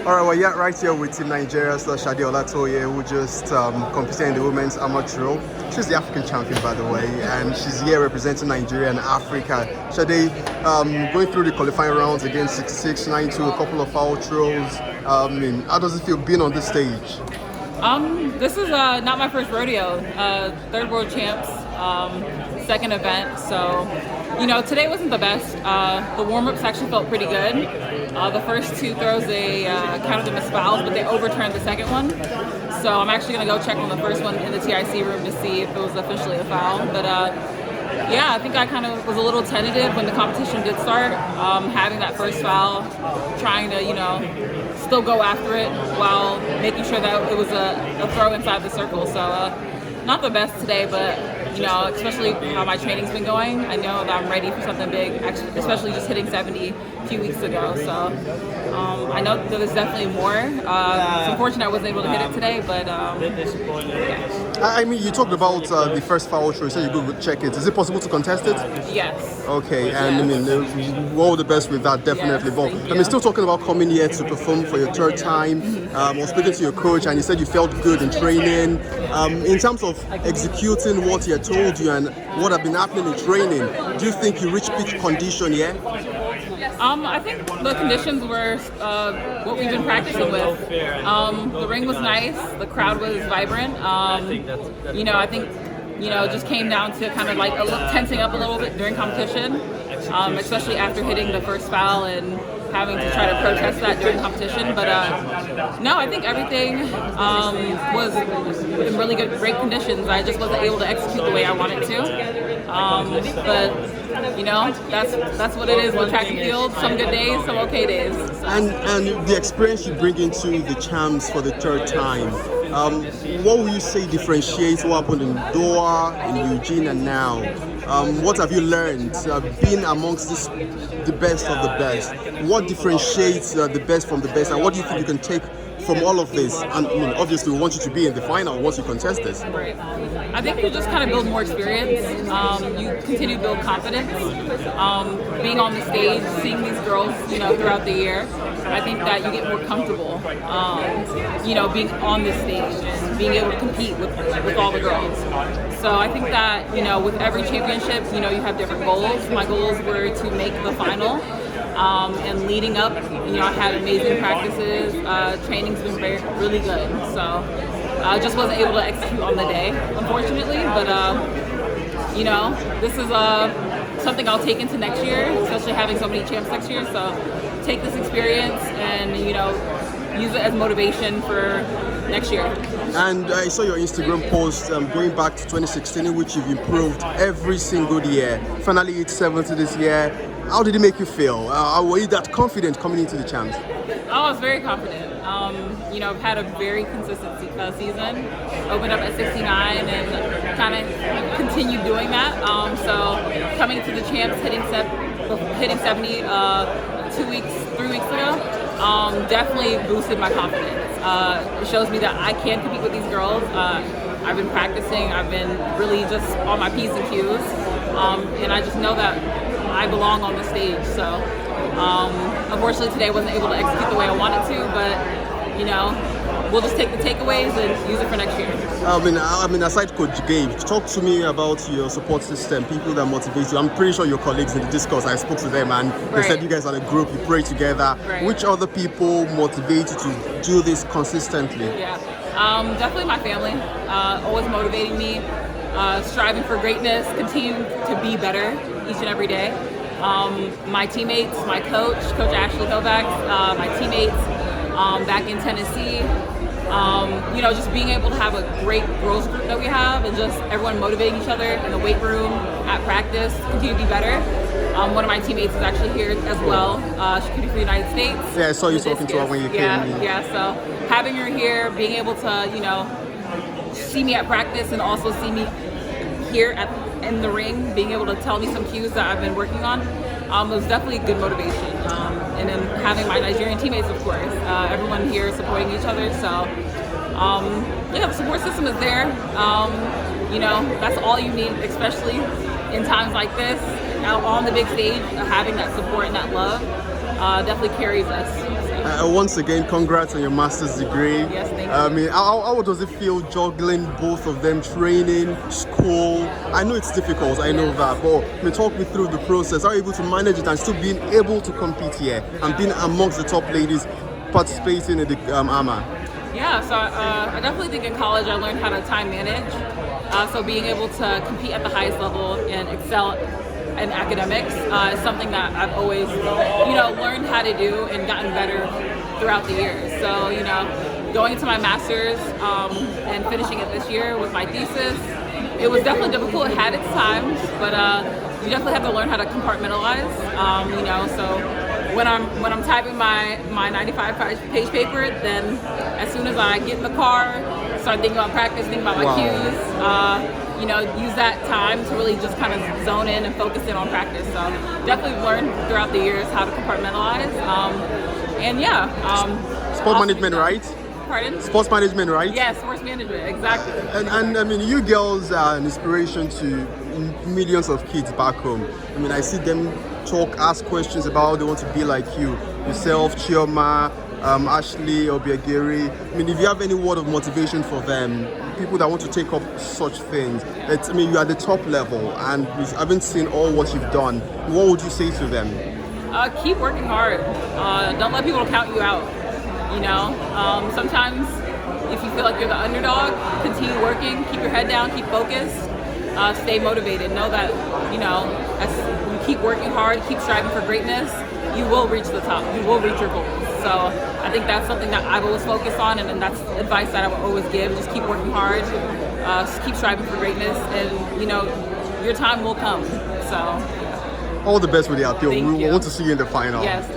All right, well, yeah, right here with Team Nigeria, so Sade Olatoye, who just competed in the women's amateur. She's the African champion, by the way, and she's here representing Nigeria and Africa. Sade, going through the qualifying rounds against 66, 92, a couple of foul throws. How does it feel being on this stage? This is not my first rodeo. Third world champs, second event. So, today wasn't the best. The warm-ups actually felt pretty good. The first two throws, they counted them as fouls, but they overturned the second one. So I'm actually going to go check on the first one in the TIC room to see if it was officially a foul. But yeah, I think I kind of was a little tentative when the competition did start. Having that first foul, trying to, still go after it while making sure that it was a throw inside the circle. So not the best today, but especially how my training's been going, I know that I'm ready for something big, especially just hitting 70 a few weeks ago. So I know that there's definitely more. It's unfortunate I wasn't able to hit it today, but I mean, you talked about the first foul throw, you said you could check it. Is it possible to contest it? Yes. Okay, and yes. All the best with that, definitely. Yes, but still talking about coming here to perform for your third time. I was speaking to your coach, and he said you felt good in training. In terms of executing what he had told you and what had been happening in training, do you think you reached peak condition here? I think the conditions were what we've been practicing with. The ring was nice, the crowd was vibrant. I think just came down to kind of like tensing up a little bit during competition, especially after hitting the first foul and having to try to protest that during competition. But no, I think everything was in really great conditions. I just wasn't able to execute the way I wanted to. But that's what it is with track and field. Some good days, some okay days. So. And the experience you bring into the champs for the third time, what would you say differentiates what happened in Doha, in Eugene, and now? What have you learned being amongst the best of the best? What differentiates the best from the best, and what do you think you can take from all of this? And obviously we want you to be in the final once you contest this. Right. I think you just kind of build more experience. You continue to build confidence. Being on the stage, seeing these girls, throughout the year, I think that you get more comfortable, being on this stage and being able to compete with all the girls. So I think that, with every championship, you have different goals. My goals were to make the final. And leading up, I had amazing practices. Training's been really good. So I just wasn't able to execute on the day, unfortunately. But, this is something I'll take into next year, especially having so many champs next year. So take this experience and, use it as motivation for next year. And I saw your Instagram post going back to 2016, in which you've improved every single year. Finally hit 70 this year. How did it make you feel? Were you that confident coming into the champs? I was very confident. I've had a very consistent season. Opened up at 69 and kind of continued doing that. So coming to the champs, hitting 70 3 weeks ago, definitely boosted my confidence. It shows me that I can compete with these girls. I've been practicing. I've been really just on my P's and Q's. And I just know that I belong on the stage. So unfortunately today I wasn't able to execute the way I wanted to, but we'll just take the takeaways and use it for next year. I mean, aside Coach Gabe, talk to me about your support system, people that motivate you. I'm pretty sure your colleagues in the discourse, I spoke to them and they said you guys are a group, you pray together. Right. Which other people motivate you to do this consistently? Yeah, definitely my family, always motivating me, striving for greatness, continue to be better each and every day. My teammates, my coach Ashley Kovacs, my teammates back in Tennessee, just being able to have a great girls group that we have and just everyone motivating each other in the weight room, at practice, continue to be better. One of my teammates is actually here as well. She competed for the United States. Yeah, I saw you talking to her when you came in. Yeah, so having her here, being able to, see me at practice and also see me here in the ring, being able to tell me some cues that I've been working on, was definitely good motivation. And then having my Nigerian teammates, of course, everyone here supporting each other. So, the support system is there. That's all you need, especially in times like this, out on the big stage, having that support and that love definitely carries us. So. Once again, congrats on your master's degree. Yes, thank you. I mean, how does it feel juggling both of them, training, school? I know it's difficult, I know that, but talk me through the process. How are you able to manage it and still being able to compete here and being amongst the top ladies participating in the AMA? Yeah, so I definitely think in college I learned how to time manage. So being able to compete at the highest level and excel in academics is something that I've always, learned how to do and gotten better throughout the years. So, going into my master's and finishing it this year with my thesis, it was definitely difficult. It had its times, but you definitely have to learn how to compartmentalize. So when I'm typing my 95-page paper, then as soon as I get in the car, start thinking about practice, thinking about my cues. Use that time to really just kind of zone in and focus in on practice. So definitely learned throughout the years how to compartmentalize. Sport management, right? Pardon? Sports management, right? Yeah, sports management, exactly. And I mean, you girls are an inspiration to millions of kids back home. I mean, I see them talk, ask questions about how they want to be like you. Yourself, Chioma, Ashley, Obiageri. I mean, if you have any word of motivation for them, people that want to take up such things, you're at the top level and we haven't seen all what you've done. What would you say to them? Keep working hard. Don't let people count you out. Sometimes if you feel like you're the underdog, continue working, keep your head down, keep focused, stay motivated. Know that, as you keep working hard, keep striving for greatness, you will reach the top. You will reach your goals. So I think that's something that I've always focused on, and that's advice that I will always give. Just keep working hard, keep striving for greatness, and your time will come. So all the best with the appeal. We you. want to see you in the final. Yes.